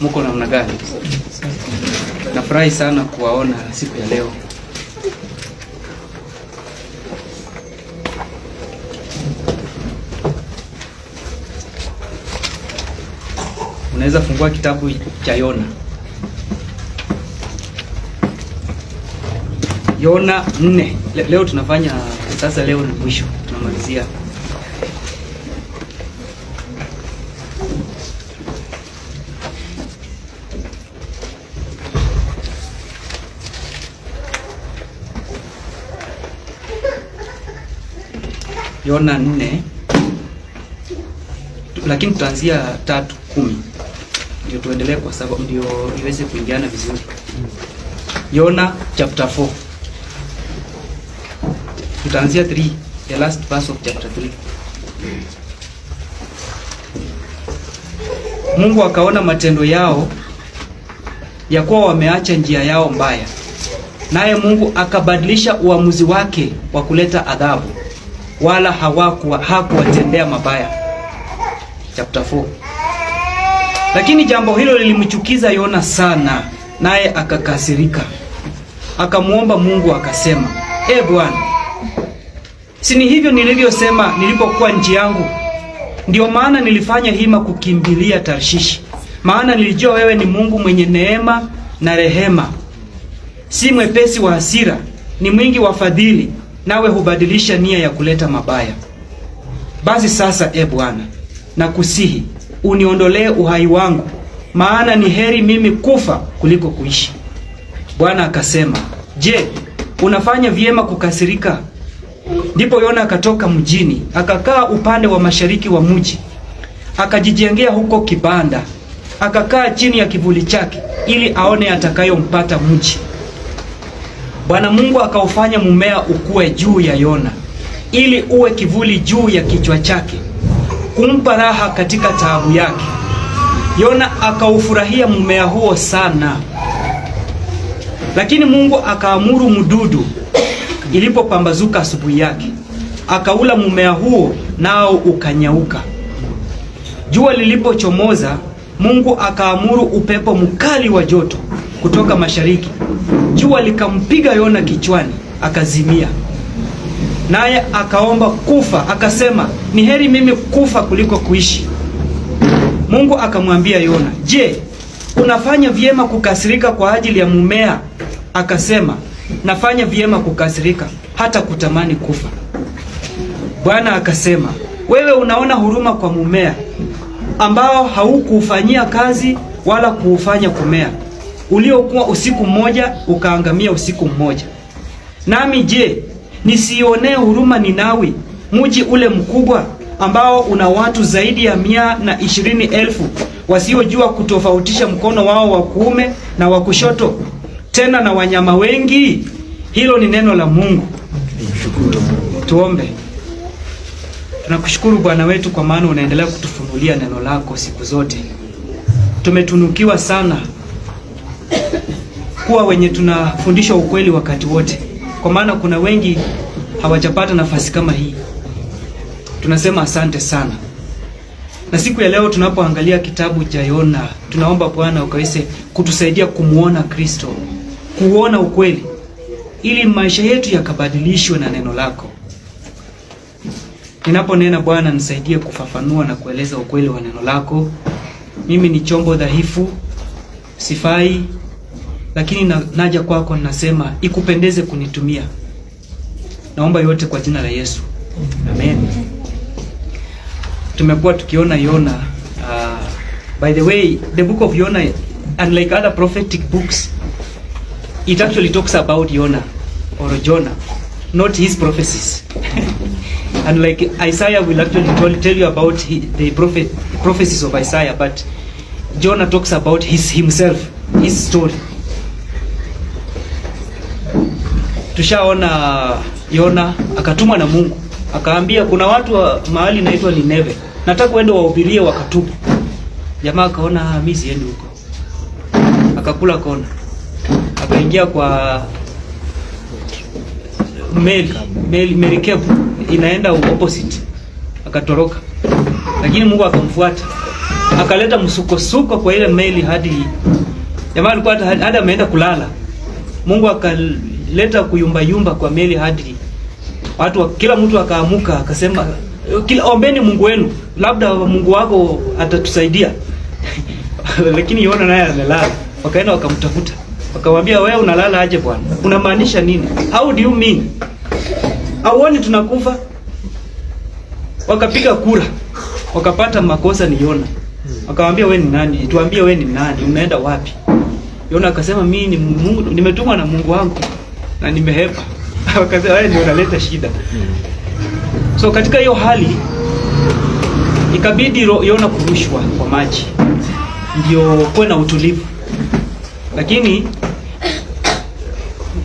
Mko namna gani? Nafurahi sana kuwaona siku ya leo. Unaweza fungua kitabu cha Yona. Yona 4. Leo tunafanya sasa, leo ni mwisho, tunamalizia. Yona 4, lakini tutaanzia 3:10 ndio tuendelee, kwa sababu ndio iweze kuingiana vizuri. Yona chapter 4, tutaanzia 3, the last verse of chapter 3. Mungu akaona matendo yao ya kuwa wameacha njia yao mbaya, naye Mungu akabadilisha uamuzi wake wa kuleta adhabu, wala hakuwatendea mabaya. Chapter 4. Lakini jambo hilo lilimchukiza Yona sana, naye akakasirika. Akamuomba Mungu akasema, Bwana, si ni hivyo nilivyosema nilipokuwa nchi yangu? Ndio maana nilifanya hima kukimbilia Tarshishi, maana nilijua wewe ni Mungu mwenye neema na rehema, si mwepesi wa hasira, ni mwingi wa fadhili, nawe hubadilisha nia ya kuleta mabaya. Basi sasa, Bwana, nakusihi uniondolee uhai wangu, maana ni heri mimi kufa kuliko kuishi. Bwana akasema, je, unafanya vyema kukasirika? Ndipo Yona akatoka mjini, akakaa upande wa mashariki wa mji, akajijengea huko kibanda, akakaa chini ya kivuli chake, ili aone atakayompata mji. Bwana Mungu akaufanya mmea ukue juu ya Yona, ili uwe kivuli juu ya kichwa chake, kumpa raha katika taabu yake. Yona akaufurahia mmea huo sana. Lakini Mungu akaamuru mdudu ilipopambazuka asubuhi yake, akaula mmea huo, nao ukanyauka. Jua lilipochomoza, Mungu akaamuru upepo mkali wa joto kutoka mashariki. Jua likampiga Yona kichwani, akazimia. Naye akaomba kufa, akasema, ni heri mimi kufa kuliko kuishi. Mungu akamwambia Yona, je, unafanya vyema kukasirika kwa ajili ya mmea? Akasema, nafanya vyema kukasirika hata kutamani kufa. Bwana akasema, wewe unaona huruma kwa mmea ambao haukuufanyia kazi wala kuufanya kumea, uliokuwa usiku mmoja ukaangamia usiku mmoja. Nami je, nisionee huruma Ninawi, mji ule mkubwa ambao una watu zaidi ya 120,000 wasiojua kutofautisha mkono wao wa kuume na wa kushoto, tena na wanyama wengi? Hilo ni neno la Mungu. Tuombe. Tunakushukuru Bwana wetu, kwa maana unaendelea kutufunulia neno lako siku zote. Tumetunukiwa sana kuwa wenye tunafundishwa ukweli wakati wote, kwa maana kuna wengi hawajapata nafasi kama hii. Tunasema asante sana. Na siku ya leo tunapoangalia kitabu cha Yona, tunaomba Bwana ukaweze kutusaidia kumuona Kristo, kuona ukweli, ili maisha yetu yakabadilishwe na neno lako. Ninaponena Bwana, nisaidie kufafanua na kueleza ukweli wa neno lako. Mimi ni chombo dhaifu, sifai, lakini naja kwako, ninasema ikupendeze kunitumia. Naomba yote kwa jina la Yesu. Amen. Tumekuwa tukiona Yona. By the way, the book of Yona, unlike other prophetic books, it actually talks about Yona or Jonah, not his prophecies. And like Isaiah will actually tell you about the prophecies of Isaiah, but Jonah talks about himself, his story. Tushaona Yona akatumwa na Mungu, akaambia kuna watu wa mahali inaitwa Nineve, nataka uende wahubirie wakatubu. Jamaa akaona mimi siendi huko, akakula kona, akaingia kwa merikebu inaenda opposite, akatoroka. Lakini Mungu akamfuata, akaleta msukosuko kwa ile meli hadi jamaa alikuwa hadi ameenda kulala. Mungu akaleta kuyumba kwa meli hadi watu kila mtu akaamuka akasema ombeni Mungu wenu, labda Mungu wako atatusaidia. Lakini Yona naye amelala. Wakaenda wakamtafuta. Wakamwambia, wewe unalala aje bwana? Unamaanisha nini? How do you mean? Hauoni tunakufa? Wakapiga kura. Wakapata makosa ni Yona. Wakamwambia, wewe ni nani? Tuambie wewe ni nani? Unaenda wapi? Yona akasema, mimi ni Mungu, nimetumwa na Mungu wangu na nimehepa. Wakasema, wewe ndio unaleta shida. So katika hiyo hali ikabidi Yona kurushwa kwa maji ndio kuwe na utulivu. Lakini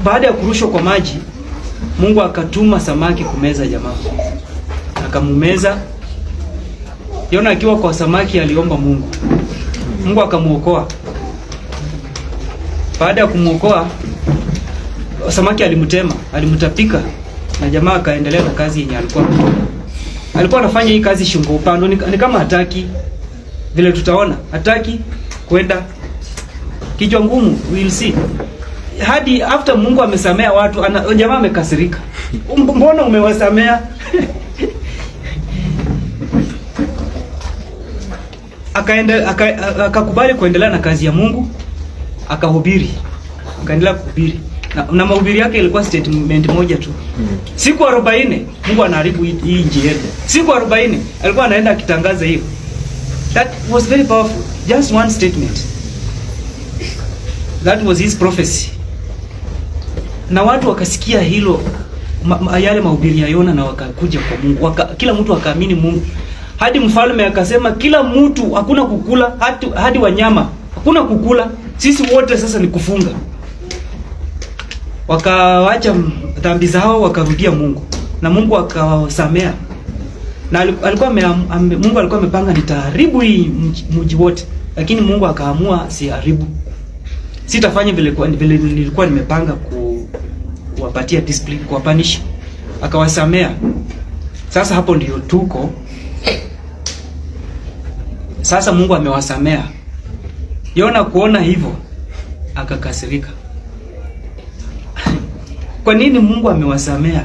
baada ya kurushwa kwa maji, Mungu akatuma samaki kumeza jamaa. Akamumeza. Yona akiwa kwa samaki aliomba Mungu. Mungu akamuokoa. Baada ya kumuokoa, samaki alimtema, alimtapika na jamaa akaendelea na kazi yenye alikuwa anafanya hii kazi shingo upande. Ni kama hataki vile tutaona, hataki kwenda kichwa ngumu, we'll see. Hadi after Mungu amesamea watu, jamaa amekasirika. Mbona umewasamea? Akakubali kuendelea na kazi ya Mungu, akahubiri. Akaendelea kuhubiri. Na mahubiri yake ilikuwa statement moja tu. Siku 40 Mungu anaharibu hii nchi yetu. Siku 40 alikuwa anaenda akitangaza hiyo. That was very powerful. Just one statement. That was his prophecy. Na watu wakasikia hilo yale mahubiri ya Yona na wakakuja kwa Mungu. Kila mtu akaamini Mungu. Hadi mfalme akasema kila mtu hakuna kukula, hadi wanyama hakuna kukula. Sisi wote sasa ni kufunga. Wakaacha dhambi zao wakarudia Mungu. Na Mungu akawasamea. Na Mungu alikuwa amepanga nitaharibu hii mji wote. Lakini Mungu akaamua siharibu. Sitafanya vile nilikuwa nimepanga kuwapatia discipline, kuwapanish. Akawasamea. Sasa hapo ndio tuko. Sasa Mungu amewasamea. Yona kuona hivyo akakasirika. Kwa nini Mungu amewasamea?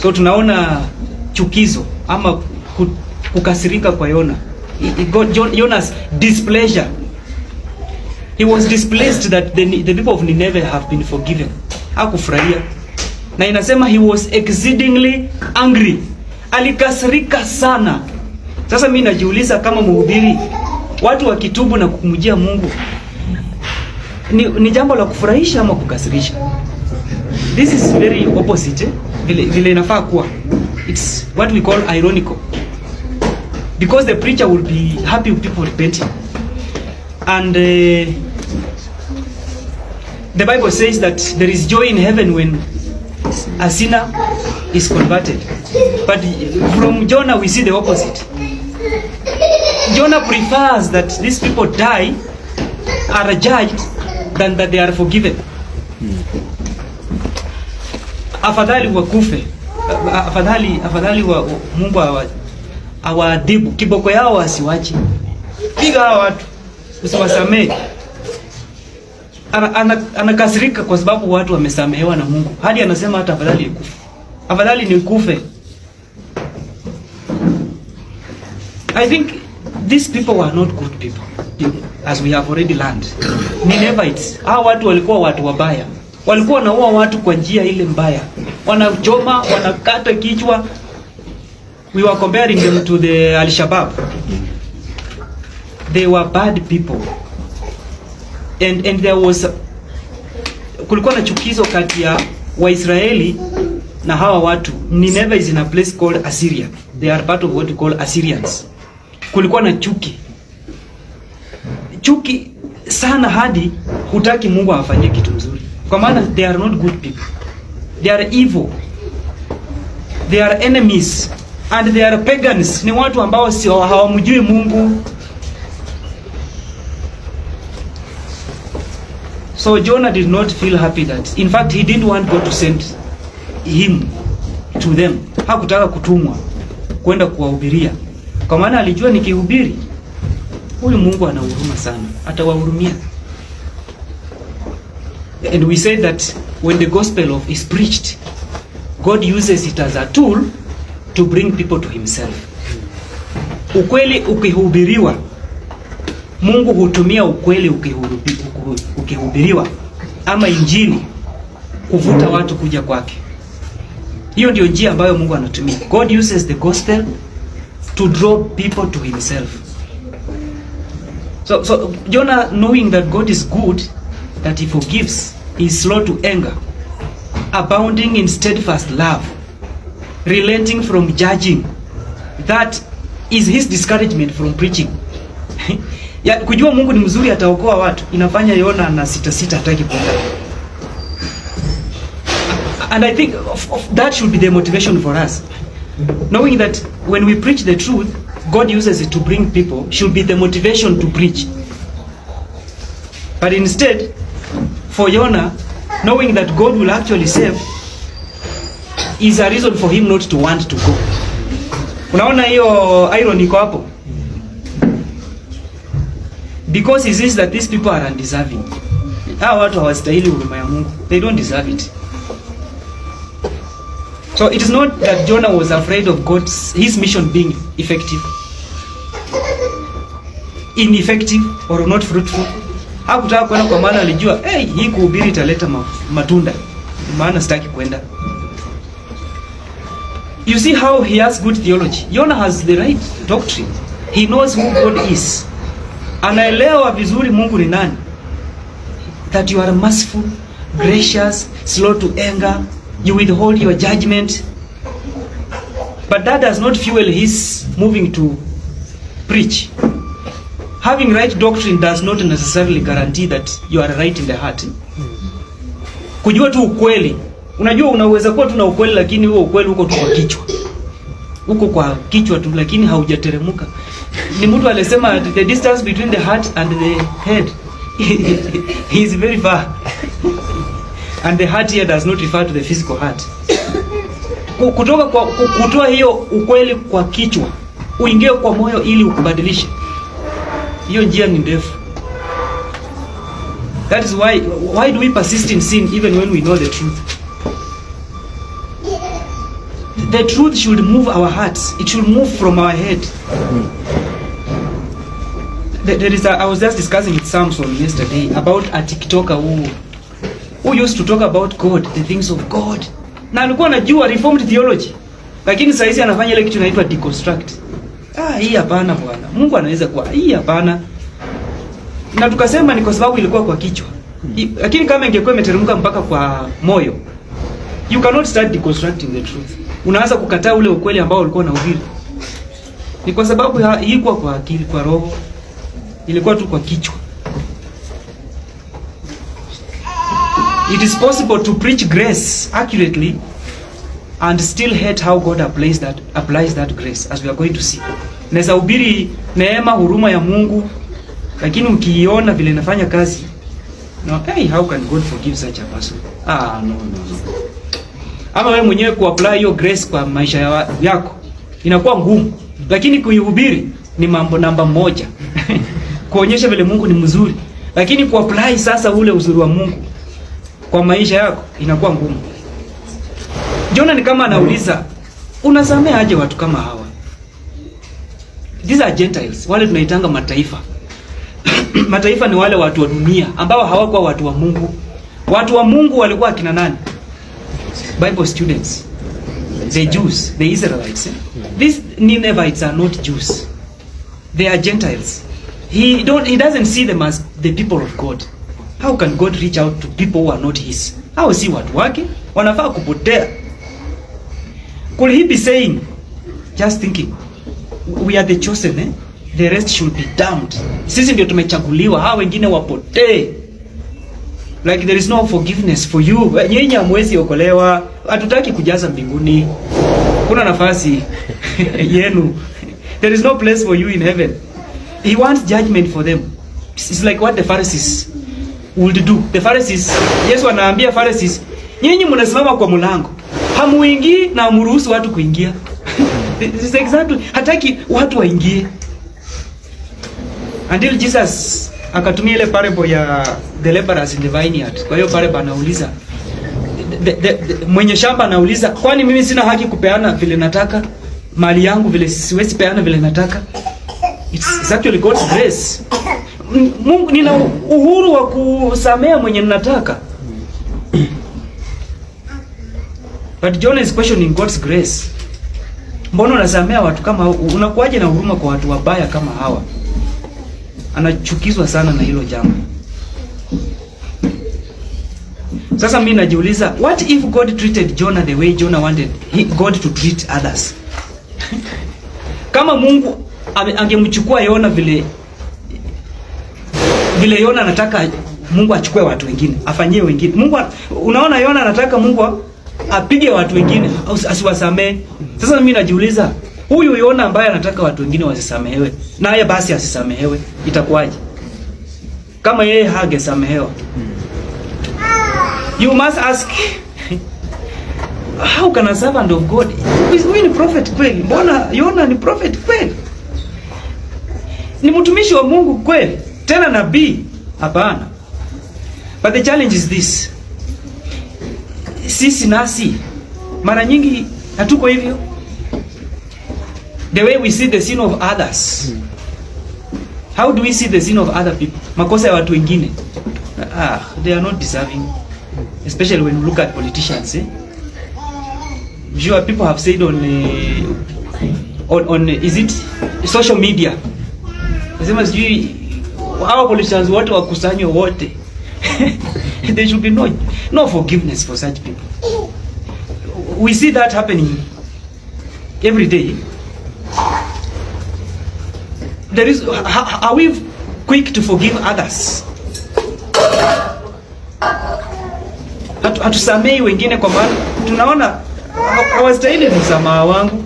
So tunaona chukizo ama kukasirika kwa Yona. It got Yona's displeasure. He was displeased that the people of Nineveh have been forgiven. Hakufurahia. Na inasema he was exceedingly angry. Alikasirika sana. Sasa mimi najiuliza kama mhubiri, watu wakitubu na kukumjia Mungu, ni jambo la kufurahisha ama kukasirisha? This is very opposite, vile inafaa kuwa. It's what we call ironical. Because the preacher will be happy with people repenting. And the Bible says that there is joy in heaven when a sinner is converted. But from Jonah we see the opposite. Jonah prefers that these people die, are judged, than that they are forgiven. Afadhali wakufe. Afadhali wa Mungu awaadhibu. Kiboko yao wasiwache. Piga hao watu. Usiwasamee. Anakasirika kwa sababu watu wamesamehewa na Mungu. Hadi anasema hata afadhali nikufe. Afadhali nikufe. I think these people were not good people, as we have already learned. Ninevites, hao watu walikuwa watu wabaya. Walikuwa wanaua watu kwa njia ile mbaya. Wanachoma, wanakata kichwa. We were comparing them to the Al-Shabaab. They were bad people. And there was kulikuwa na chukizo kati ya Waisraeli na hawa watu. Nineveh is in a place called Assyria. They are part of what we call Assyrians. Kulikuwa na chuki sana hadi hutaki Mungu afanyie kitu mzuri. Kwa maana they are not good people. They are evil. They are enemies and they are pagans. Ni watu ambao hawamjui Mungu. So Jonah did not feel happy that, in fact, he didn't want God to send him to them. Hakutaka kutumwa kwenda kuwahubiria. Kwa maana alijua nikihubiri, huyu Mungu ana huruma sana, atawahurumia. And we say that when the gospel is preached, God uses it as a tool to bring people to himself. Ukweli ukihubiriwa, Mungu hutumia ukweli ukihubiriwa ama injili kuvuta watu kuja kwake. Hiyo ndio njia ambayo Mungu anatumia. God uses the gospel to draw people to himself. So Jonah, knowing that God is good, that he forgives, he is slow to anger, abounding in steadfast love, relenting from judging, that is his discouragement from preaching. Ya, kujua Mungu ni mzuri ataokoa watu inafanya Yona na sita hataki kwenda. And I think that should be the motivation for us. Knowing that when we preach the truth, God uses it to bring people, should be the motivation to preach. But instead, for Jonah, knowing that God will actually save is a reason for him not to want to go. Unaona hiyo irony iko hapo? Because he says that these people are undeserving. Hawa watu hawastahili huruma ya Mungu. They don't deserve it. So it is not that Jonah was afraid of his mission being effective, ineffective or not fruitful. Hakutaka kwenda kwa maana alijua, hii kuhubiri italeta matunda. Maana sitaki kwenda. You see how he has good theology. Jonah has the right doctrine. He knows who God is. Anaelewa vizuri Mungu ni nani. That you are merciful, gracious, slow to anger, you withhold your judgment. But that does not fuel his moving to preach. Having right doctrine does not necessarily guarantee that you are right in the heart. Kujua tu ukweli. Unajua unaweza kuwa tu na ukweli lakini huo ukweli uko tu kwa kichwa. Uko kwa kichwa tu lakini haujateremuka. Ni mtu alisema the distance between the heart and the head is very far. And the heart here does not refer to the physical heart. Kutoka kwa kutoa hiyo ukweli kwa kichwa, uingie kwa moyo ili ukubadilishe. Hiyo njia ni ndefu. That is why do we persist in sin even when we know the truth? The truth should move our hearts. It should move from our head. I was just discussing with Samson yesterday about a TikToker who used to talk about God, the things of God. Na alikuwa anajua reformed theology. Lakini sasa hizi anafanya ile kitu inaitwa deconstruct. Hii hapana bwana. Mungu anaweza kuwa hii hapana. Na tukasema ni kwa sababu ilikuwa kwa kichwa. Lakini kama ingekuwa imeteremka mpaka kwa moyo, you cannot start deconstructing the truth. Unaanza kukataa ule ukweli ambao ulikuwa unahubiri. Ni kwa sababu haikuwa kwa akili, kwa roho. Ilikuwa tu kwa kichwa. It is possible to preach grace accurately and still hate how God applies that grace, as we are going to see. Naweza hubiri neema, huruma ya Mungu, lakini ukiiona vile inafanya kazi, no, how can God forgive such a person? No. Ama wewe mwenyewe kuapply hiyo grace kwa maisha yako inakuwa ngumu, lakini kuihubiri ni mambo namba moja. Kuonyesha vile Mungu ni mzuri, lakini kuapply sasa ule uzuri wa Mungu kwa maisha yako inakuwa ngumu. Jonah ni kama anauliza, unasamea aje watu kama hawa? These are Gentiles, wale tunaitanga mataifa. Mataifa ni wale watu wa dunia ambao hawakuwa watu wa Mungu. Watu wa Mungu walikuwa akina nani? Bible students, the Jews, the Israelites. These Ninevites are not Jews. They are Gentiles. He doesn't see them as the people of God. How can God reach out to people who are not his? How si watu wake wanafaa kupotea? Could he be saying, just thinking, we are the chosen, the rest should be damned. Sisi ndio tumechaguliwa, hao wengine wapotee. Like there is no forgiveness for you. Nyinyi hamwezi okolewa, hatutaki kujaza mbinguni. Kuna nafasi yenu. There is no place for you in heaven. He wants judgment for them. It's like what the Pharisees would do. The Pharisees, Yesu anaambia Pharisees, nyinyi mnasimama kwa mlango, hamuingii na hamruhusu watu kuingia. This is exactly, hataki watu waingie. Until Jesus akatumia ile parable ya the laborers in the vineyard. Kwa hiyo parable anauliza mwenye shamba anauliza, kwani mimi sina haki kupeana vile nataka? Mali yangu vile siwezi peana vile nataka? It's actually God's grace. Mungu, nina uhuru wa kusamea mwenye ninataka. But John is questioning God's grace. Mbona unasamea watu kama, unakuaje na huruma kwa watu wabaya kama hawa? Anachukizwa sana na hilo jambo. Sasa mimi najiuliza, what if God treated Jonah the way Jonah wanted God to treat others? Kama Mungu angemchukua Yona vile Yona anataka Mungu achukue watu wengine, afanyie wengine. Mungu, unaona Yona anataka Mungu apige watu wengine, asiwasamee. Sasa mimi najiuliza, huyu Yona ambaye anataka watu wengine wasisamehewe, naye basi asisamehewe, itakuwaje? Kama yeye hagesamehewa. You must ask, how can a servant of God, huyu ni prophet kweli? Mbona Yona ni prophet kweli? Ni mtumishi wa Mungu kweli? Tena nabii? Hapana. But the challenge is this. Sisi nasi mara nyingi hatuko hivyo. The way we see the sin of others. How do we see the sin of other people? Makosa ya watu wengine. They are not deserving. Especially when you look at politicians, sure, people have said on is it social media, nasema sijui hao politicians wote wakusanywe wote. There should be no forgiveness for such people. We see that happening every day. There is, are we quick to forgive others? Hatusamei wengine kwa maana tunaona hawastahili msamaha wangu.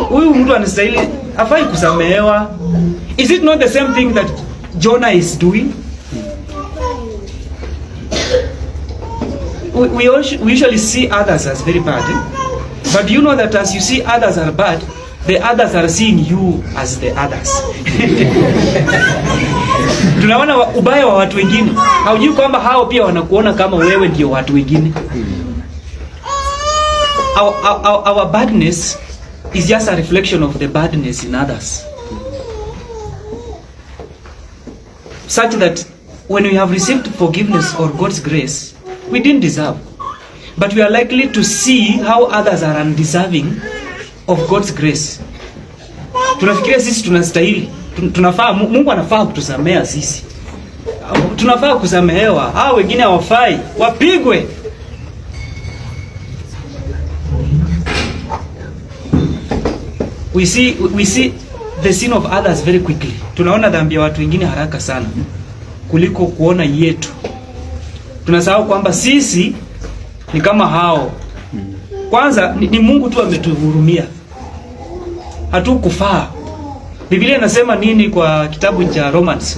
Huyu mtu anastahili, hafai kusamehewa. Is it not the same thing that Jonah is doing? We usually see others as very bad, but do you know that as you see others are bad, the others are seeing you as the others? Tunaona ubaya wa watu wengine, haujui kwamba hao pia wanakuona kama wewe ndio watu wengine. Our badness is just a reflection of the badness in others, such that when we have received forgiveness or God's grace, we didn't deserve, but we are likely to see how others are undeserving of God's grace. Tunafikiria sisi tunastahili, tunafaa, Mungu anafaa kutusamea sisi, tunafaa kusamehewa, hao wengine hawafai, wapigwe. We see the sin of others very quickly. Tunaona dhambi ya watu wengine haraka sana kuliko kuona yetu. Tunasahau kwamba sisi ni kama hao. Kwanza ni Mungu tu ametuhurumia, hatukufaa. Biblia inasema nini kwa kitabu cha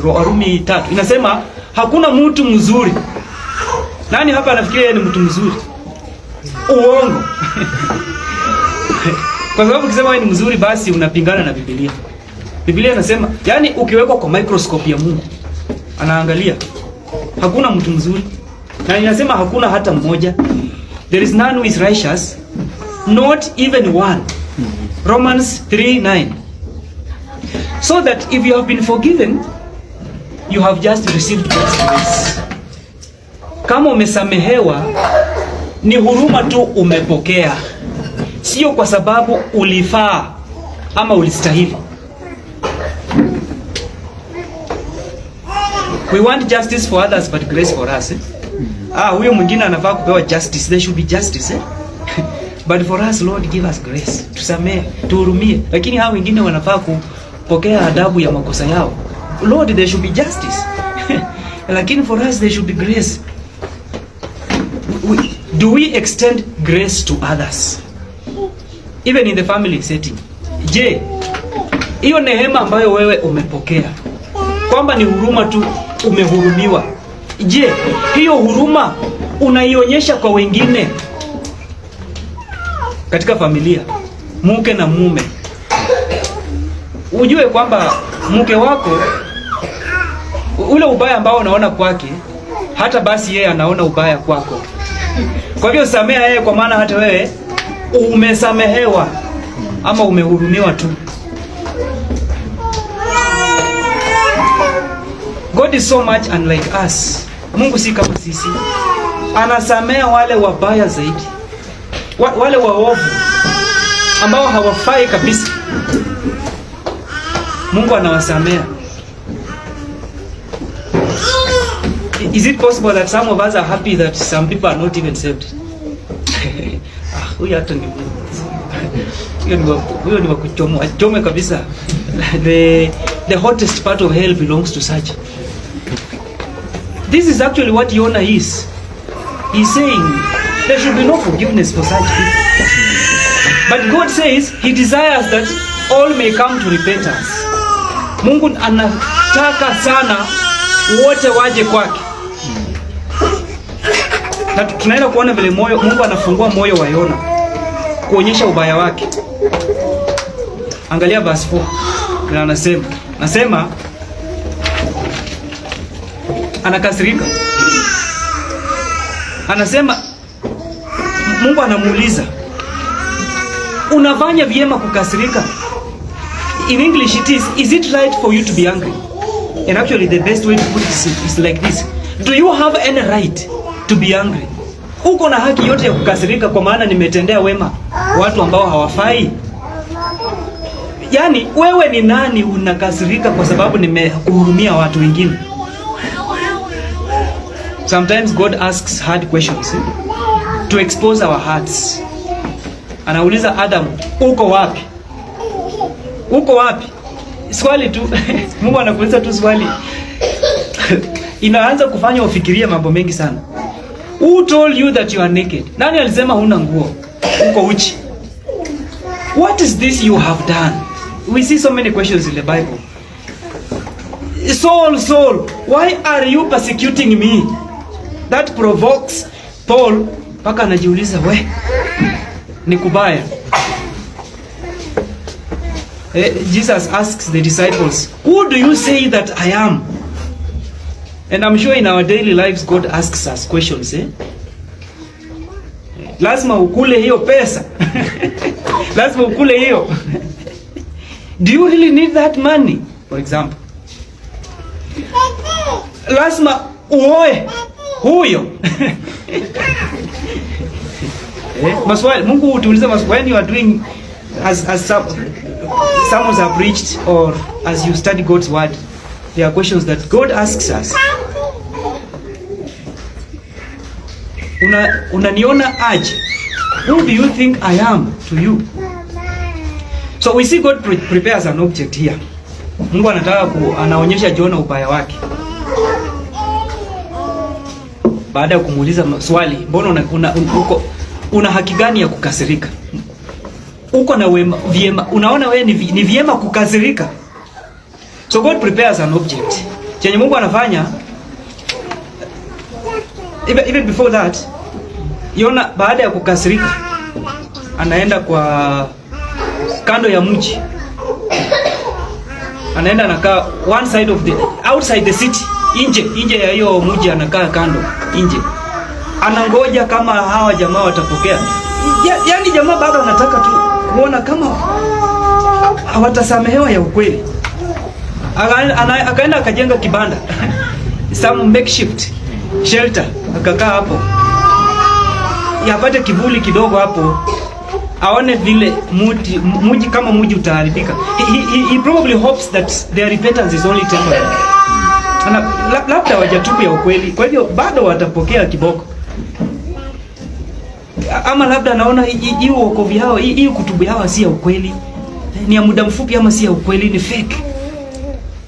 Warumi 3? Inasema hakuna mtu mzuri. Nani hapa anafikiria ni mtu mzuri? Uongo. Kwa sababu ukisema wewe ni mzuri basi unapingana na Biblia. Biblia inasema, yani ukiwekwa kwa microscope ya Mungu, anaangalia hakuna mtu mzuri. Na inasema hakuna hata mmoja. There is none who is righteous, not even one. Romans 3:9. So that if you have been forgiven, you have just received God's grace. Kama umesamehewa, ni huruma tu umepokea. Sio kwa sababu ulifaa ama ulistahili. We want justice for others but grace for us. Huyo mwingine anafaa kupewa justice. There should be justice. But for us, Lord, give us grace. Tusamehe, tuhurumie. Lakini hao wengine wanafaa kupokea adabu ya makosa yao. Lord, there should be justice. Lakini for us, there should be grace. Do we extend grace to others? Even in the family setting. Je, hiyo neema ambayo wewe umepokea, kwamba ni huruma tu umehurumiwa, je, hiyo huruma unaionyesha kwa wengine katika familia? mke na mume, ujue kwamba mke wako ule ubaya ambao unaona kwake, hata basi yeye anaona ubaya kwako. Kwa hivyo samea yeye, kwa maana hata wewe umesamehewa ama umehurumiwa tu. God is so much unlike us. Mungu si kama sisi. Anasamea wale wabaya zaidi, wale waovu ambao hawafai kabisa. Mungu anawasamea. Is it possible that some of us are happy that some people are not even saved? Huyo hata ni huyo ni wakuchomwa chome kabisa. The hottest part of hell belongs to such. This is actually what Jonah is. He's saying there should be no forgiveness for such people. But God says he desires that all may come to repentance. Mungu anataka sana wote waje kwake. Na tunaenda kuona vile Mungu anafungua moyo wa Yona kuonyesha ubaya wake. Angalia verse 4. Anasema anakasirika. Anasema Mungu anamuuliza, unafanya vyema kukasirika? In English it is it right for you to be angry? And actually the best way to put it is like this. Do you have any right to be angry? Uko na haki yote ya kukasirika kwa maana nimetendea wema watu ambao hawafai? Yaani wewe ni nani unakasirika kwa sababu nimehurumia watu wengine? Sometimes God asks hard questions to expose our hearts. Anauliza Adam, uko wapi? Uko wapi? Swali tu. Mungu anakuuliza tu swali. Inaanza kufanya ufikirie mambo mengi sana. Who told you that you are naked? Nani alisema huna nguo? Uko uchi. What is this you have done? We see so many questions in the Bible. Saul, why are you persecuting me? That provokes Paul mpaka anajiuliza, we ni kubaya. Jesus asks the disciples, who do you say that I am? And I'm sure in our daily lives God asks us questions. Lazima ukule hiyo pesa. Lazima ukule hiyo. Do you really need that money? For example. Lazima uoe huyo. Maswali, Mungu utuuliza maswali when you are doing as some have preached or as you study God's word. There are questions that God asks us. Unaniona aje? Who do you think I am to you? So we see God prepares an object here. Mungu anataka anaonyesha Jonah ubaya wake. Baada ya kumuuliza swali, mbona una haki gani ya kukasirika? Uko na vyema, unaona wewe ni vyema kukasirika? So God prepares an object. Chenye Mungu anafanya, even before that, Yona baada ya kukasirika anaenda kwa kando ya mji. Anaenda anakaa one side of the outside the city, nje ya hiyo mji, anakaa kando nje. Anangoja kama hawa jamaa watapokea. Yaani jamaa bado anataka tu kuona kama hawatasamehewa ya ukweli. Akaenda akajenga kibanda. Some makeshift shelter, akakaa hapo. Yapate kivuli kidogo hapo. Aone vile mji kama mji utaharibika. He probably hopes that their repentance is only temporary. Labda wajatubu ya ukweli. Kwa hivyo bado watapokea kiboko. Ama labda anaona hii wokovu yao, hii kutubu yao si ya ukweli. Ni ya muda mfupi ama si ya ukweli, ni fake.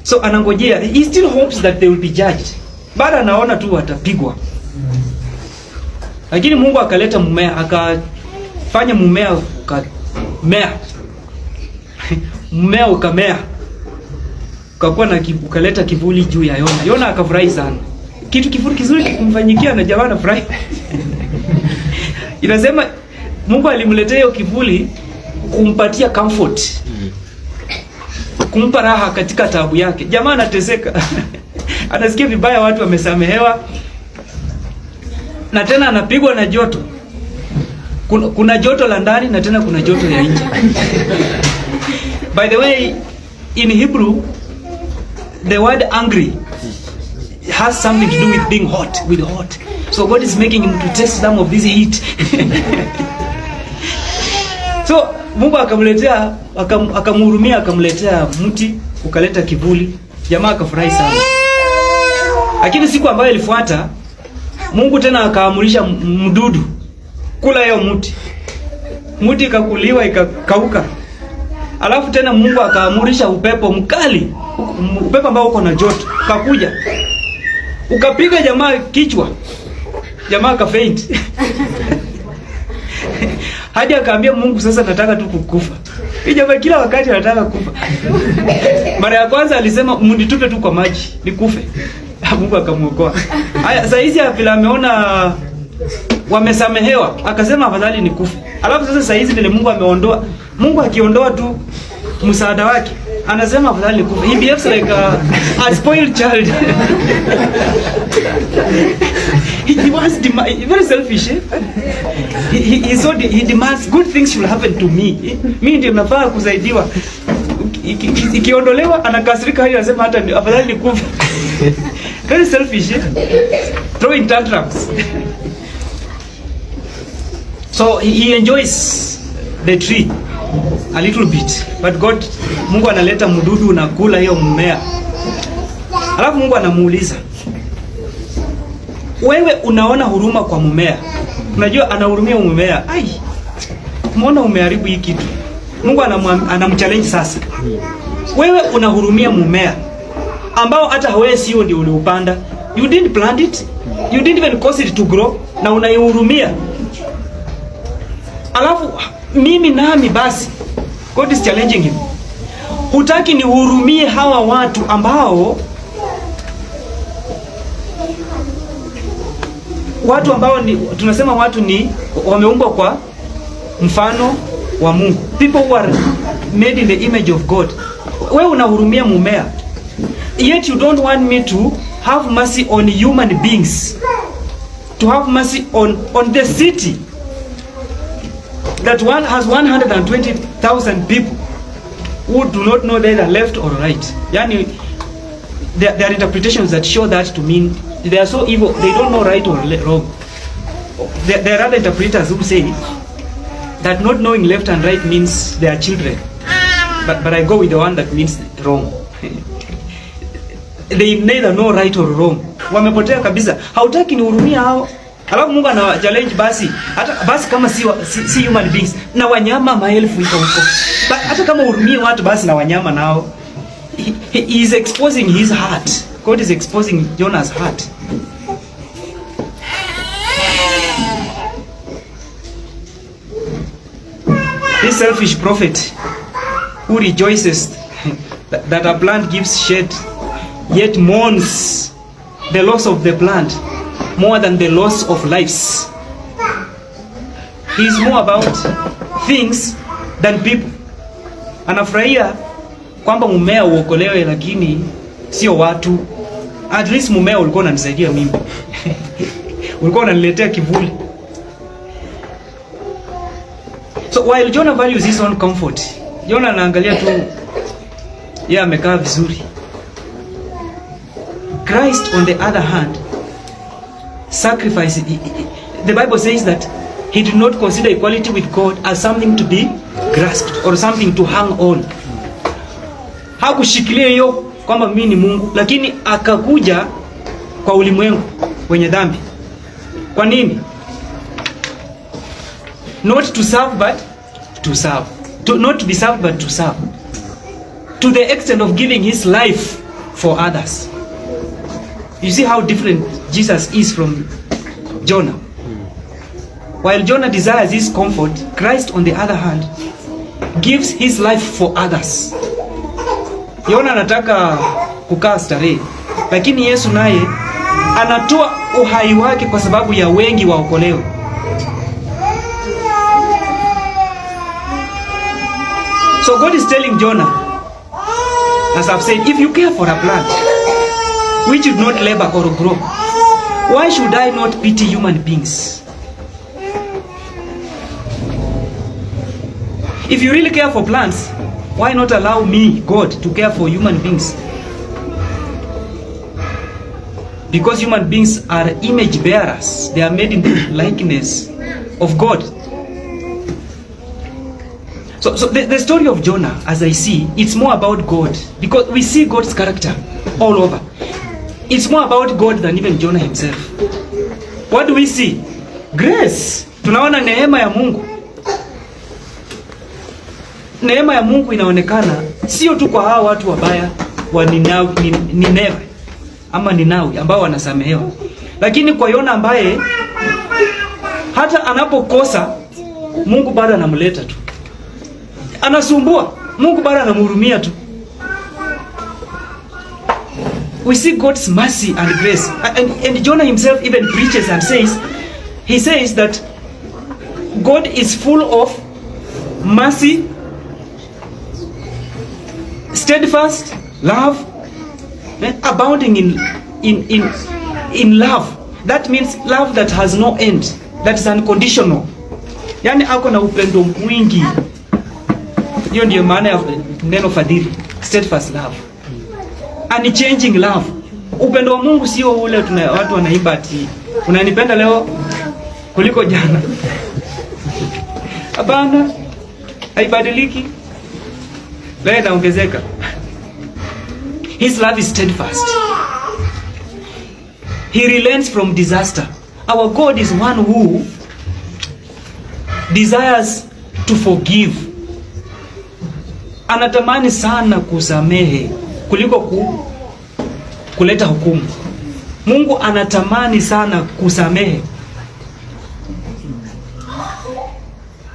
So anangojea, he still hopes that they will be judged. Bado anaona tu watapigwa. Lakini Mungu akaleta mmea, akafanya mmea ukamea. Mmea ukamea. Ukakuwa na ukaleta kivuli juu ya Yona. Yona akafurahi sana. Kitu kivuli kizuri kumfanyikia na jamaa anafurahi. Inasema Mungu alimletea hiyo kivuli kumpatia comfort, kumpa raha katika taabu yake. Jamaa anateseka anasikia vibaya, watu wamesamehewa, na tena anapigwa na joto. Kuna joto la ndani na tena kuna joto ya nje. By the way, in Hebrew, the word angry has something to do with being hot, with hot. So God is making him to taste some of this heat. So Mungu akamletea, akamhurumia, akamletea mti, ukaleta kivuli. Jamaa akafurahi sana. Lakini siku ambayo ilifuata, Mungu tena akaamurisha mdudu kula hiyo mti. Mti ikakuliwa, ikakauka. Alafu tena Mungu akaamurisha upepo mkali, upepo ambao uko na joto, ukakuja, ukapiga jamaa kichwa. Jamaa akafaint. Hadi akaambia Mungu, sasa nataka tu kukufa. Hii jamaa kila wakati anataka kufa. Mara ya kwanza alisema mnitupe tu kwa maji nikufe. Mungu akamuokoa. Haya, sasa hizi vile ameona wamesamehewa, akasema afadhali nikufe. Alafu sasa hizi vile Mungu ameondoa, Mungu akiondoa tu msaada wake, anasema afadhali nikufe. He behaves like a spoiled child. He wants very selfish. He demands good things should happen to me. Mimi ndio nafaa kusaidiwa. Ikiondolewa anakasirika, hadi anasema hata afadhali nikufe. Very selfish. Throwing tantrums. So he enjoys the tree a little bit, but God, Mungu analeta mdudu na kula hiyo mmea. Alafu Mungu anamuuliza, wewe unaona huruma kwa mmea? Unajua anahurumia mmea. Ai, umeona umeharibu hii kitu. Mungu anamchallenge sasa. Wewe unahurumia mmea ambao hata wewe sio ndio uliupanda. You didn't plant it. You didn't even cause it to grow, na unaihurumia. Alafu mimi nami basi, God is challenging him. Hutaki nihurumie hawa watu ambao ni, tunasema watu ni wameumbwa kwa mfano wa Mungu. People who are made in the image of God. Wewe unahurumia mmea, yet you don't want me to have mercy on human beings, to have mercy on the city that one has 120,000 people who do not know either left or right. Yani, there are interpretations that show that to mean they are so evil, they don't know right or wrong. There are other interpreters who say that not knowing left and right means they are children. But I go with the one that means wrong. They neither know right or wrong. Wamepotea kabisa. Hautaki nihurumia hao. Alafu Mungu ana challenge basi kama si human beings, na wanyama maelfu iko huko. Hata kama hurumie watu basi na wanyama nao. He is exposing his heart. God is exposing Jonah's heart. This selfish prophet who rejoices that a plant gives shade, yet mourns the loss of the plant more than the loss of lives. He is more about things than people. Anafurahia kwamba mmea uokolewe, lakini sio watu. At least mmea ulikuwa unanisaidia mimi. Ulikuwa unaniletea kivuli. So while Jonah values his own comfort, Jonah anaangalia tu yeye amekaa vizuri. Christ on the other hand sacrifice. The Bible says that he did not consider equality with God as something to be grasped or something to hang on. Hakushikilia hiyo kwamba mimi ni Mungu, lakini akakuja kwa ulimwengu wenye dhambi. Kwa nini? Not to serve but to serve. Not to be served but to serve. To the extent of giving his life for others. You see how different Jesus is from Jonah. While Jonah desires his comfort, Christ on the other hand gives his life for others. Jonah anataka kukaa starehe, lakini Yesu naye anatoa uhai wake kwa sababu ya wengi waokolewe. So God is telling Jonah, as I've said, if you care for a plant which should not labor or grow, why should I not pity human beings? If you really care for plants, why not allow me, God, to care for human beings? Because human beings are image bearers. They are made in the likeness of God. So the story of Jonah, as I see, it's more about God. Because we see God's character all over. It's more about God than even Jonah himself. What do we see? Grace. Tunaona neema ya Mungu. Neema ya Mungu inaonekana sio tu kwa hao watu wabaya wa Nineve ama Ninawi ambao wanasamehewa, lakini kwa Yona ambaye hata anapokosa Mungu bado anamleta tu, anasumbua Mungu bado anamhurumia tu. We see God's mercy and grace, and Jonah himself even preaches and says that God is full of mercy, steadfast love, abounding in love. That means love that has no end, that is unconditional. Yani ako na upendo mwingi. Hiyo ndio maana ya neno fadhili, steadfast love, unchanging love. Upendo wa Mungu sio ule watu wanaimba ati unanipenda leo kuliko jana. Hapana, haibadiliki. Leo inaongezeka. His love is steadfast. He relents from disaster. Our God is one who desires to forgive. Anatamani sana kusamehe kuliko kuleta hukumu. Mungu anatamani sana kusamehe.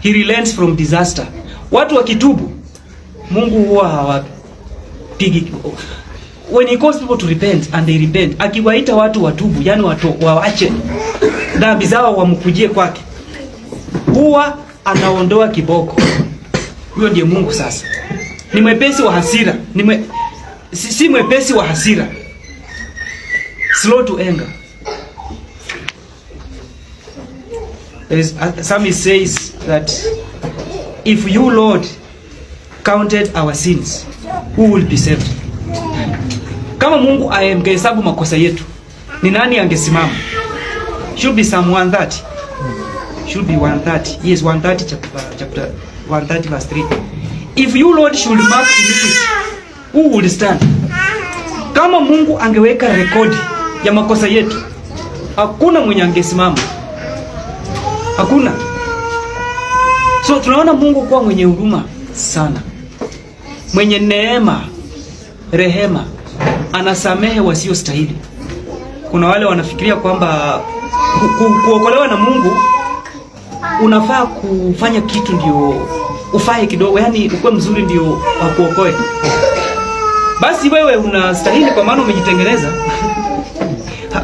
He relents from disaster. Watu wakitubu, Mungu huwa hawapigi. When he calls people to repent and they repent, akiwaita watu watubu, yani waache dhambi zao wamkujie kwake, huwa anaondoa kiboko. Huyo ndiye Mungu sasa. Ni mwepesi wa hasira, si mwepesi wa hasira. Slow to anger. Psalmist says that if you, Lord, counted our sins, who will be saved? Kama Mungu angehesabu makosa yetu, ni nani angesimama? Should be Psalm 130. Should be 130. Yes, 130 chapter 130 verse 3. If you, Lord, should mark iniquity, who would stand? Kama Mungu angeweka rekodi ya makosa yetu, hakuna mwenye angesimama. Hakuna. So tunaona Mungu kuwa mwenye huruma sana, mwenye neema, rehema, anasamehe wasio stahili. Kuna wale wanafikiria kwamba kuokolewa na Mungu unafaa kufanya kitu ndio ufae kidogo, yani ukuwe mzuri ndio akuokoe. Basi wewe unastahili kwa maana umejitengeneza.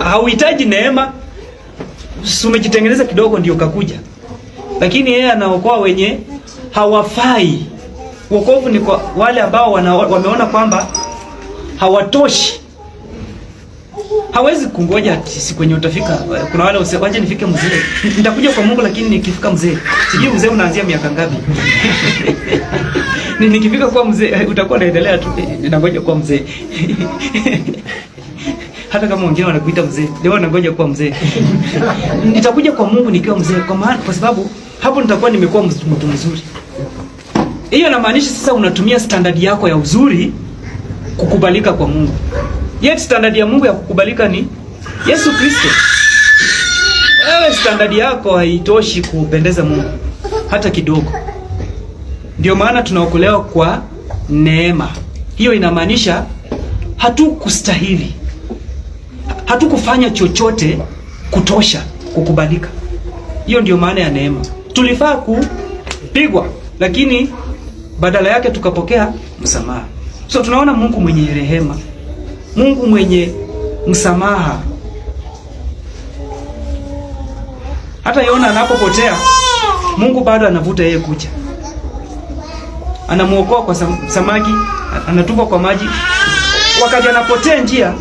Hauhitaji neema, umejitengeneza kidogo ndio kakuja. Lakini yeye anaokoa wenye hawafai. Wokovu ni kwa wale ambao wameona kwamba hawatoshi. Hawezi kungoja siku yenye utafika. Kuna wale waje nifike mzee. Nitakuja kwa Mungu lakini nikifika mzee. Sijui mzee unaanzia miaka ngapi. Nikifika kwa mzee utakuwa unaendelea tu ninangoja kwa mzee. Hata kama wengine wanakuita mzee, leo nangoja kuwa mzee. Nitakuja kwa Mungu nikiwa mzee kwa sababu hapo nitakuwa nimekuwa mtu mzuri. Hiyo inamaanisha sasa unatumia standard yako ya uzuri kukubalika kwa Mungu. Yet standard ya Mungu ya kukubalika ni Yesu Kristo. Wewe standard yako haitoshi kupendeza Mungu hata kidogo. Ndio maana tunaokolewa kwa neema. Hiyo inamaanisha hatukustahili. Hatukufanya chochote kutosha kukubalika. Hiyo ndio maana ya neema. Tulifaa kupigwa lakini badala yake tukapokea msamaha. So tunaona Mungu mwenye rehema, Mungu mwenye msamaha. Hata Yona anapopotea, Mungu bado anavuta yeye kuja. anamuokoa kwa samaki, anatupa kwa maji. Wakati anapotea njia,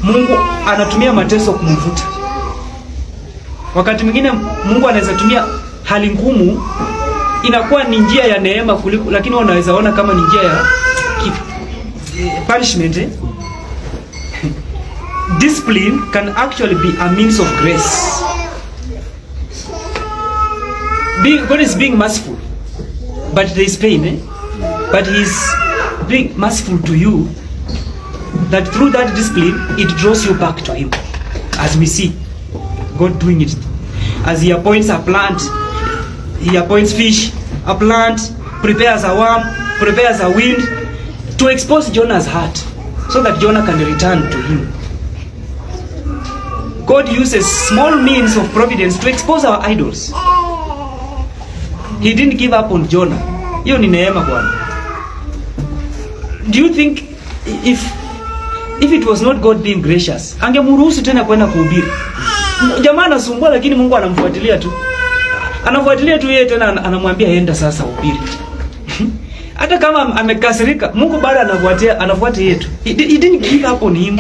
Mungu anatumia mateso kumvuta. Wakati mwingine Mungu anaweza tumia hali ngumu, inakuwa ni njia ya neema kuliko, lakini wanaweza ona kama ni njia ya punishment. Discipline can actually be a means of grace. God is being merciful, but there is pain, but He is being merciful to you, that through that discipline it draws you back to Him, as we see God doing it. As He appoints a plant, He appoints fish, a plant, prepares a worm, prepares a wind to expose Jonah's heart, so that Jonah can return to Him. God uses small means of providence to expose our idols. He didn't give up on Jonah. Hiyo ni neema Bwana. Do you think if it was not God being gracious, angemruhusu tena kwenda kuhubiri? Jamaa anasumbua, lakini Mungu anamfuatilia tu. Anafuatilia tu yeye, tena anamwambia enda sasa uhubiri. Hata kama amekasirika, Mungu bado anafuata yeye tu. He didn't give up on him.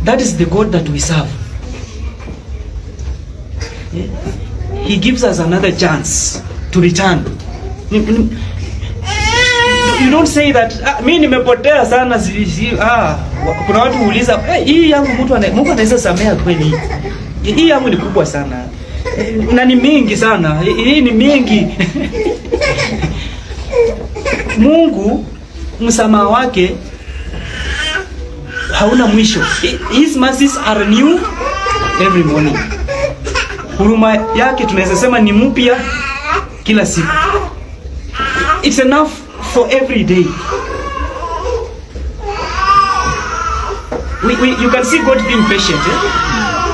That is the God that we serve. Yeah. He gives us another chance to return. You don't say that mimi nimepotea sana, kuna watu huuliza hii yangu Mungu anaweza samea kweli? Hii yangu ni kubwa sana. Na ni mingi sana. Hii ni mingi. Mungu msamaha wake hauna mwisho. His mercies are new every morning. Huruma yake tunaweza sema ni mpya kila siku. It's enough for every day. You can see God being patient,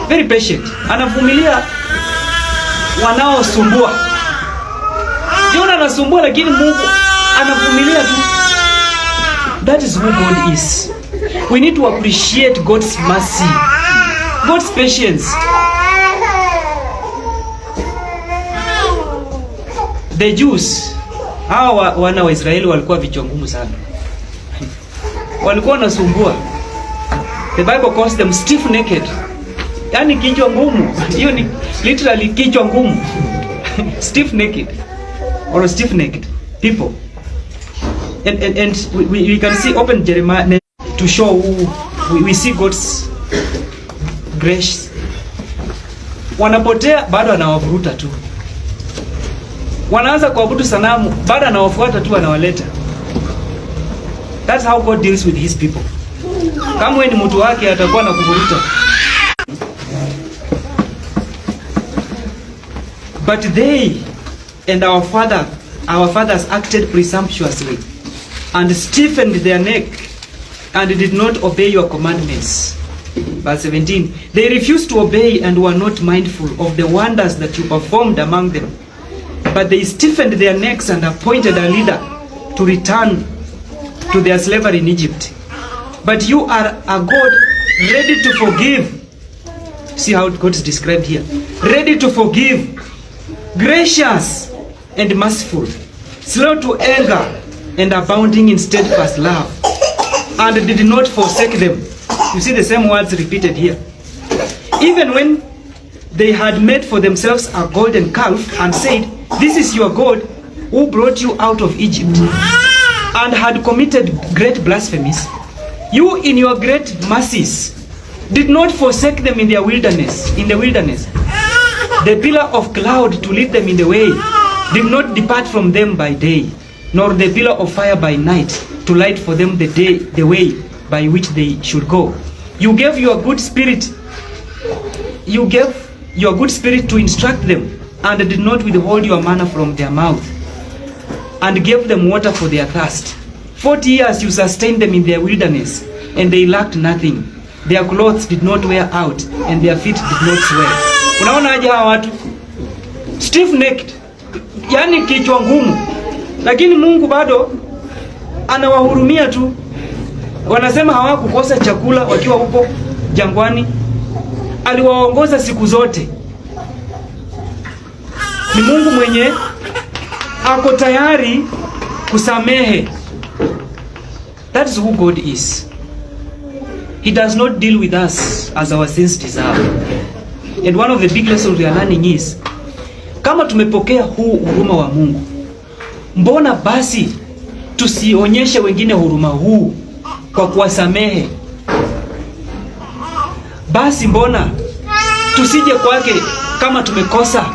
very patient. Anavumilia wanaosumbua. Jonah anasumbua, lakini Mungu anavumilia tu. That is who God is. We need to appreciate God's mercy, God's patience. The Jews, hawa wana wa Israeli walikuwa vichwa ngumu sana. Walikuwa wanasumbua. The Bible calls them stiff necked. Yaani kichwa ngumu. Hiyo ni literally kichwa ngumu. Stiff necked or stiff necked people. And we can see open Jeremiah to show we see God's grace. Wanapotea bado anawavuruta tu. Wanaanza kuabudu sanamu bado anawafuata tu, anawaleta. That's how God deals with his people. Kama wewe ni mtu wake atakuwa na kuvuruta. But they and our fathers acted presumptuously and stiffened their neck and did not obey your commandments. Verse 17. They refused to obey and were not mindful of the wonders that you performed among them. But they stiffened their necks and appointed a leader to return to their slavery in Egypt. But you are a God ready to forgive. See how God is described here. Ready to forgive, gracious and merciful, slow to anger and abounding in steadfast love, and did not forsake them. You see the same words repeated here. Even when they had made for themselves a golden calf and said, "This is your God who brought you out of Egypt," and had committed great blasphemies, you in your great mercies did not forsake them in the wilderness. The pillar of cloud to lead them in the way did not depart from them by day, nor the pillar of fire by night to light for them the way by which they should go. You gave your good spirit. You gave your good spirit to instruct them, and did not withhold your manna from their mouth, and gave them water for their thirst. 40 years you sustained them in their wilderness, and they lacked nothing. Their clothes did not wear out, and their feet did not swell. Unaona aje hawa watu? Stiff necked. Yani kichwa ngumu. Lakini Mungu bado anawahurumia tu. Wanasema hawakukosa chakula wakiwa huko jangwani. Aliwaongoza siku zote. Ni Mungu mwenye ako tayari kusamehe. That is who God is. He does not deal with us as our sins deserve. And one of the big lessons we are learning is, kama tumepokea huu huruma wa Mungu, mbona basi tusionyeshe wengine huruma huu kwa kuwasamehe? Basi mbona tusije kwake kama tumekosa,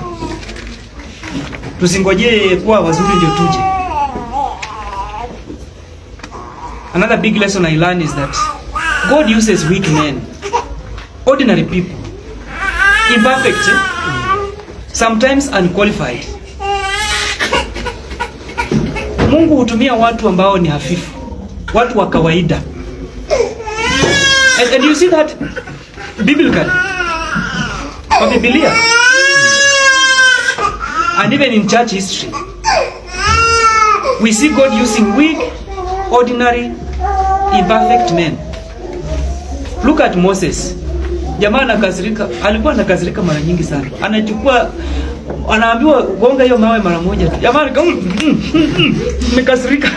tusingojee kuwa wazuri ndio tuje. Another big lesson I learned is that God uses weak men, ordinary people, imperfect, sometimes unqualified. Mungu hutumia watu ambao ni hafifu, watu wa kawaida. And you see that biblically, kwa Biblia, and even in church history, we see God using weak, ordinary, imperfect men. Look at Moses. Jamaa anakasirika, alikuwa anakasirika mara nyingi sana. Anachukua, anaambiwa gonga hiyo mawe mara moja tu. Jamaa nimekasirika.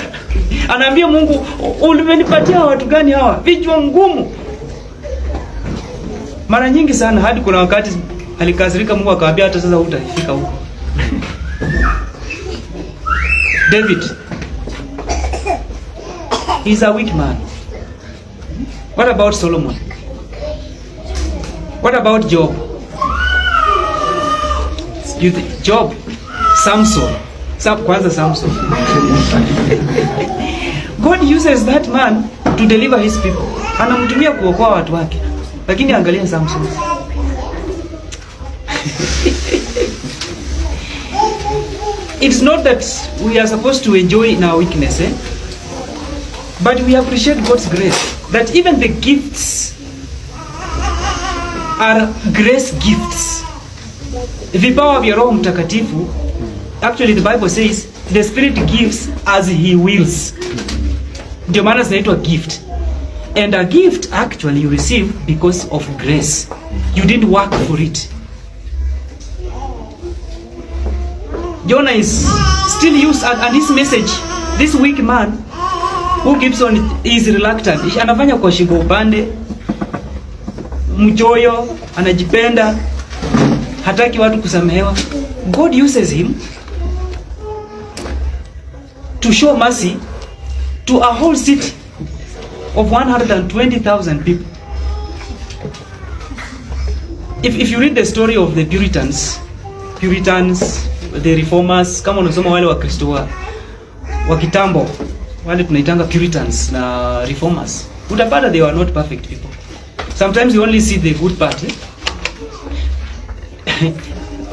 Anaambia Mungu, umenipatia watu gani hawa? Vichwa ngumu. Mara nyingi sana, hadi kuna wakati alikasirika, Mungu akamwambia hata sasa hutafika huko. David, he's a weak man. What about Solomon? What about Job? Job, Samson. Kwanza Samson. God uses that man to deliver his people. Anamtumia kuokoa watu wake. Lakini angalia Samson. It's not that we are supposed to enjoy in our weakness, but we appreciate God's grace. That even the gifts are grace gifts. Vipawa vya Roho Mtakatifu, actually the Bible says the Spirit gives as he wills. Ndio maana zinaitwa gift. And a gift actually you receive because of grace. You didn't work for it. Jonah is still used, and his message, this weak man who keeps on is reluctant. Anafanya kwa shingo upande, mchoyo, anajipenda, hataki watu kusamehewa. God uses him to show mercy to a whole city of 120,000 people. If you read the story of the Puritans, the reformers, kama unasoma wale wa Kristo wa kitambo, wale tunaitanga Puritans na reformers, utapata they were not perfect people. Sometimes you only see the good part,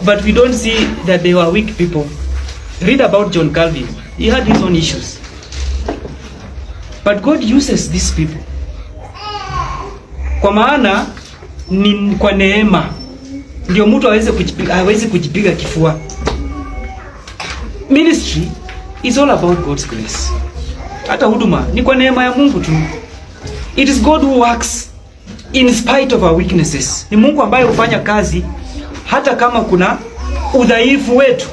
but we don't see that they were weak people. Read about John Calvin. He had his own issues. But God uses these people. Kwa maana ni kwa neema ndio mtu hawezi kujipiga kifua. Ministry is all about God's grace. Hata huduma ni kwa neema ya Mungu tu. It is God who works in spite of our weaknesses. Ni Mungu ambaye hufanya kazi hata kama kuna udhaifu wetu.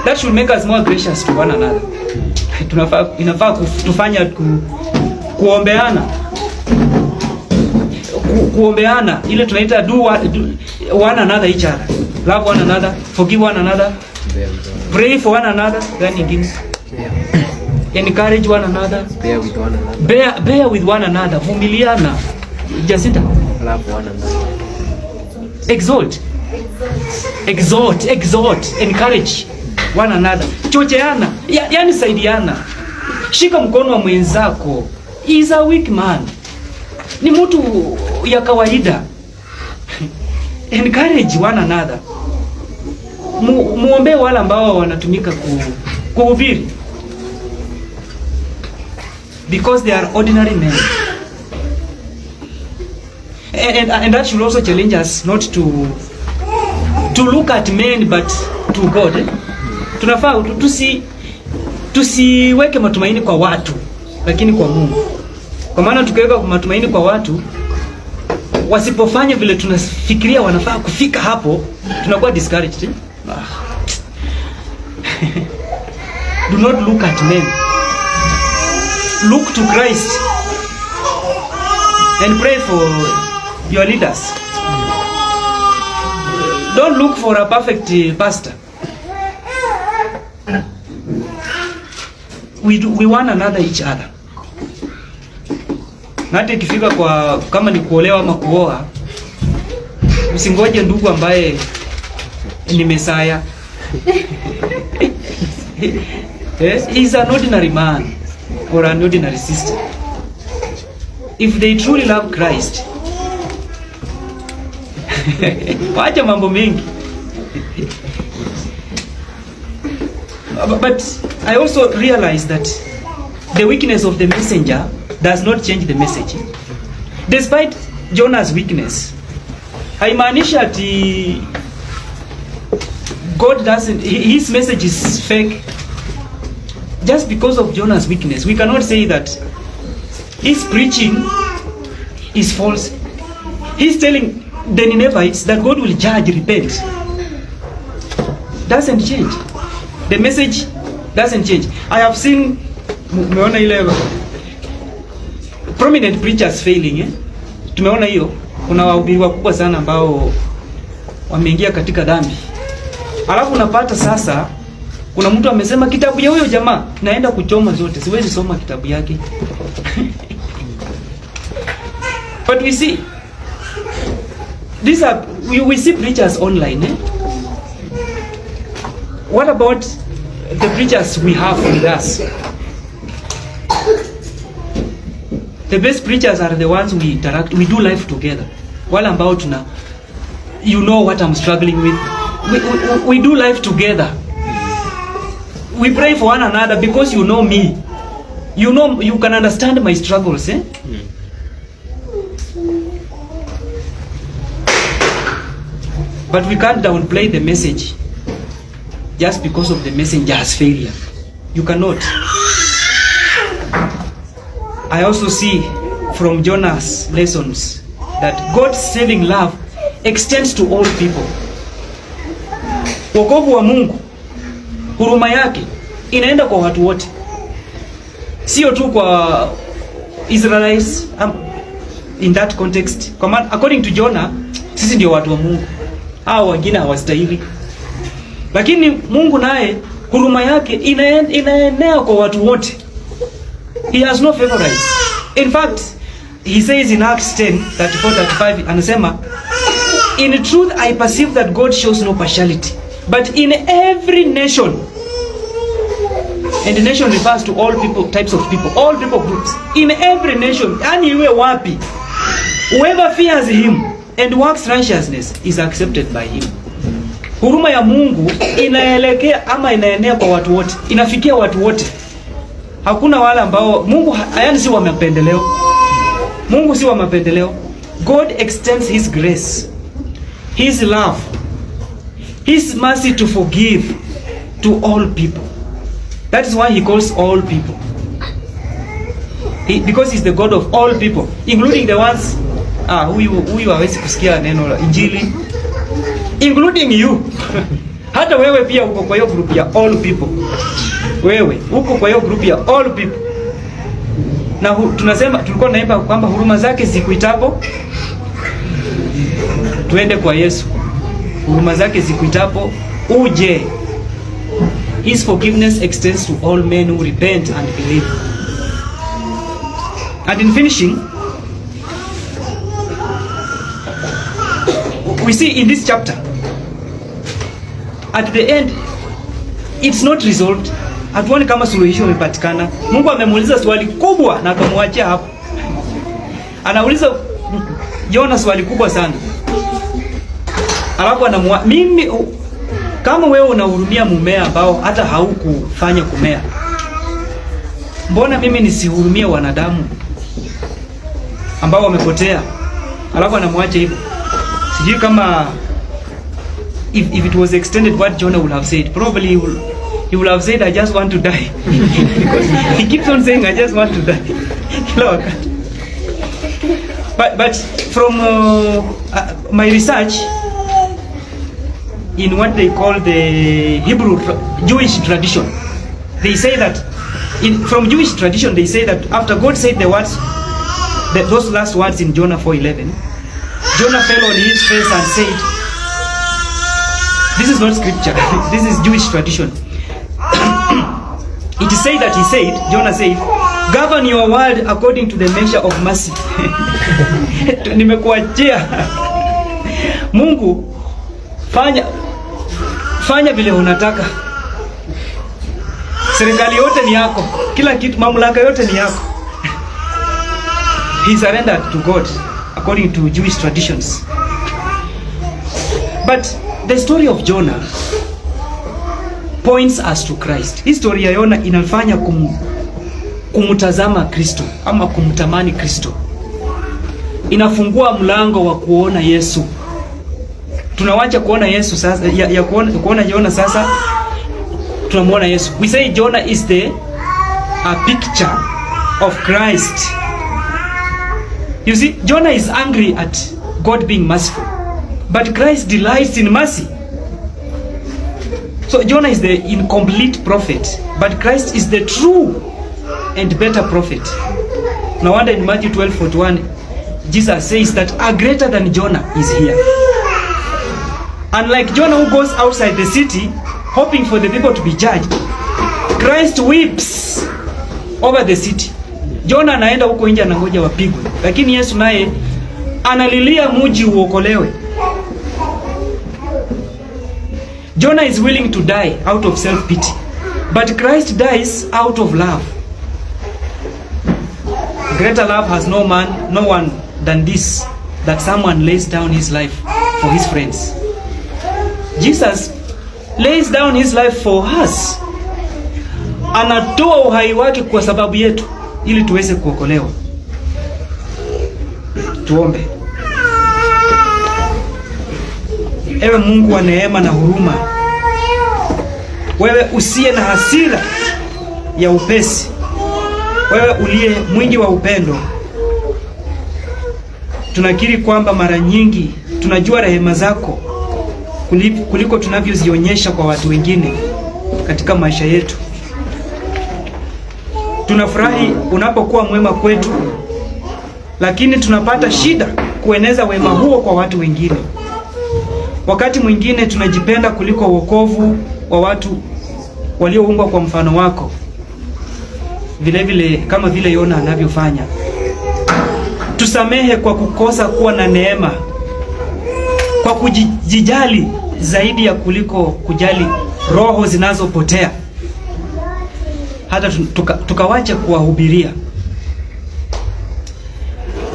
That should make us more gracious to one another. Inafaa kutufanya kuombeana. Kuombeana ile tunaita do one another each other. Love one another, forgive one another, pray for one another, then again encourage one another, bear with one another, bear with one another, vumiliana. Jacinta, love one another, exhort, encourage one another, chocheana, yani saidiana, shika mkono wa mwenzako. He is a weak man, ni mtu ya kawaida. Encourage one another. Muombe wale ambao wanatumika kuhubiri, because they are ordinary men. And that should also challenge us not to look at men but to God. Tunafaa tusiweke matumaini kwa watu, lakini kwa Mungu. Kwa maana tukiweka matumaini kwa watu, wasipofanya vile tunafikiria wanafaa kufika hapo, tunakuwa discouraged. Do not look at men. Look to Christ and pray for your leaders. Don't look for a perfect pastor. We want another each other. Na hata ikifika kwa kama ni kuolewa ama kuoa, usingoje ndugu ambaye ni Mesaya. He's an ordinary man or an ordinary sister. If they truly love Christ, wacha mambo mengi. But I also realize that the weakness of the messenger does not change the message. Despite Jonah's weakness, haimaanishi ati God doesn't, his message is fake. Just because of Jonah's weakness, we cannot say that his preaching is false. He's telling the Ninevites that God will judge, repent. Doesn't change. The message doesn't change. I have seen tumeona ile prominent preachers failing, Tumeona hiyo. Kuna wahubiri wakubwa sana ambao wameingia katika dhambi. Alafu unapata sasa kuna mtu amesema kitabu ya huyo jamaa naenda kuchoma zote. Siwezi soma kitabu yake. But we see these are we see preachers online, What about the preachers we have with us? The best preachers are the ones we interact, we do life together. Wale ambao tuna, you know what I'm struggling with. We do life together. We pray for one another because you know me. You know, you can understand my struggles, But we can't downplay the message just because of the messenger's failure. You cannot. I also see from Jonah's lessons that God's saving love extends to all people. Wokovu wa Mungu, huruma yake inaenda kwa watu wote, sio tu kwa Israelites in that context. Kwa maana according to Jonah, sisi ndio watu wa Mungu, hao wengine hawastahili. Lakini Mungu naye huruma yake inaenea kwa watu wote. He has no favorites. In fact, he says in Acts 10:34-35, anasema, in truth I perceive that God shows no partiality, but in every nation, and the nation refers to all people, types of people, all people groups, in every nation, yani iwe wapi, whoever fears him and works righteousness is accepted by him. Huruma ya Mungu inaelekea ama inaenea kwa watu wote, inafikia watu wote. Hakuna wale ambao Mungu hayani si wa mapendeleo. Mungu si wa mapendeleo. God extends his grace, his love, his mercy to forgive to all people. That is why he calls all people. Because he's the God of all people, including the ones huyu hawezi kusikia neno la Injili, including you. Hata wewe pia uko kwa hiyo group ya all people. Wewe uko kwa hiyo group ya all people. Na tunasema, tulikuwa naimba kwamba huruma zake zikuitapo tuende kwa Yesu. Huruma zake zikuitapo uje. His forgiveness extends to all men who repent and believe. And in finishing, we see in this chapter, at the end, it's not resolved. Hatuoni kama suluhisho imepatikana. Mungu amemuuliza swali kubwa na akamwachia hapo. Anauliza Jonah swali kubwa sana. Alafu mimi kama wewe unahurumia mumea ambao hata haukufanya kumea, mbona mimi nisihurumie wanadamu ambao wamepotea? Alafu anamwacha hivyo. Sijui kama if it was extended, what Jonah would have said. Probably he would have said, I just want to die. Because he keeps on saying, I just want to die. But from my research, in what they call the Hebrew Jewish tradition. They say that from Jewish tradition they say that after God said the words, those last words in Jonah 4:11, Jonah fell on his face and said, this is not scripture, this is Jewish tradition. It is said that Jonah said, govern your world according to the measure of mercy. Nimekuachia Mungu, fanya vile unataka. Serikali yote ni yako, kila kitu, mamlaka yote ni yako. He surrendered to God according to Jewish traditions. But the story of Jonah points us to Christ. History ya Yona inafanya kumtazama Kristo ama kumtamani Kristo. Inafungua mlango wa kuona Yesu. Tunawacha kuona Yesu sasa, kuona Jonah sasa tunamuona Yesu. We say Jonah is a picture of Christ. You see, Jonah is angry at God being merciful, but Christ delights in mercy. So Jonah is the incomplete prophet, but Christ is the true and better prophet. No wonder in Matthew 12:41, Jesus says that a greater than Jonah is here. Unlike Jonah who goes outside the city hoping for the people to be judged, Christ weeps over the city. Jonah anaenda huko nje anangoja wapigwe, lakini Yesu naye analilia mji uokolewe. Jonah is willing to die out of self-pity, but Christ dies out of love. Greater love has no one than this, that someone lays down his life for his friends. Jesus lays down his life for us. Anatoa uhai wake kwa sababu yetu ili tuweze kuokolewa. Tuombe. Ewe Mungu wa neema na huruma, wewe usiye na hasira ya upesi, wewe uliye mwingi wa upendo, tunakiri kwamba mara nyingi tunajua rehema zako kuliko tunavyozionyesha kwa watu wengine katika maisha yetu. Tunafurahi unapokuwa mwema kwetu, lakini tunapata shida kueneza wema huo kwa watu wengine. Wakati mwingine tunajipenda kuliko wokovu wa watu walioumbwa kwa mfano wako, vile kama vile Yona anavyofanya. Tusamehe kwa kukosa kuwa na neema, kwa kujijali zaidi ya kuliko kujali roho zinazopotea, hata tukawacha kuwahubiria.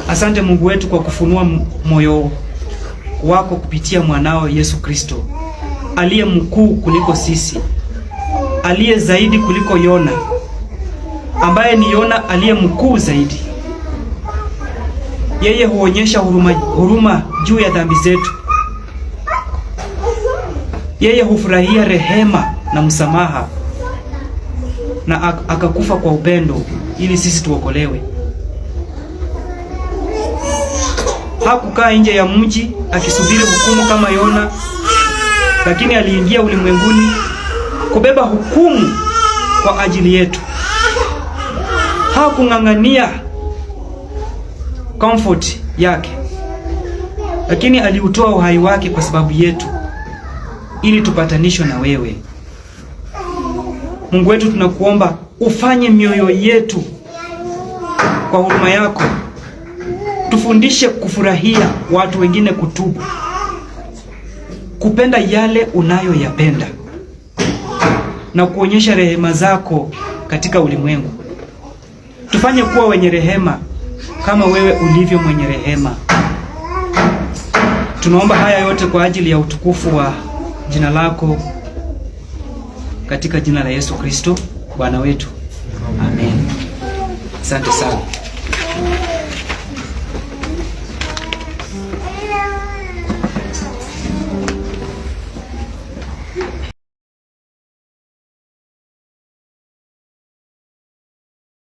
Asante Mungu wetu kwa kufunua moyo wako kupitia mwanao Yesu Kristo, aliye mkuu kuliko sisi, aliye zaidi kuliko Yona, ambaye ni Yona aliye mkuu zaidi. Yeye huonyesha huruma juu ya dhambi zetu. Yeye hufurahia rehema na msamaha, na akakufa kwa upendo ili sisi tuokolewe. Hakukaa nje ya mji akisubiri hukumu kama Yona, lakini aliingia ulimwenguni kubeba hukumu kwa ajili yetu. Hakung'ang'ania comfort yake, lakini aliutoa uhai wake kwa sababu yetu ili tupatanishwe na wewe. Mungu wetu, tunakuomba ufanye mioyo yetu kwa huruma yako. Tufundishe kufurahia watu wengine kutubu, kupenda yale unayoyapenda, na kuonyesha rehema zako katika ulimwengu. Tufanye kuwa wenye rehema kama wewe ulivyo mwenye rehema. Tunaomba haya yote kwa ajili ya utukufu wa jina lako, katika jina la Yesu Kristo Bwana wetu. Amen. Asante sana.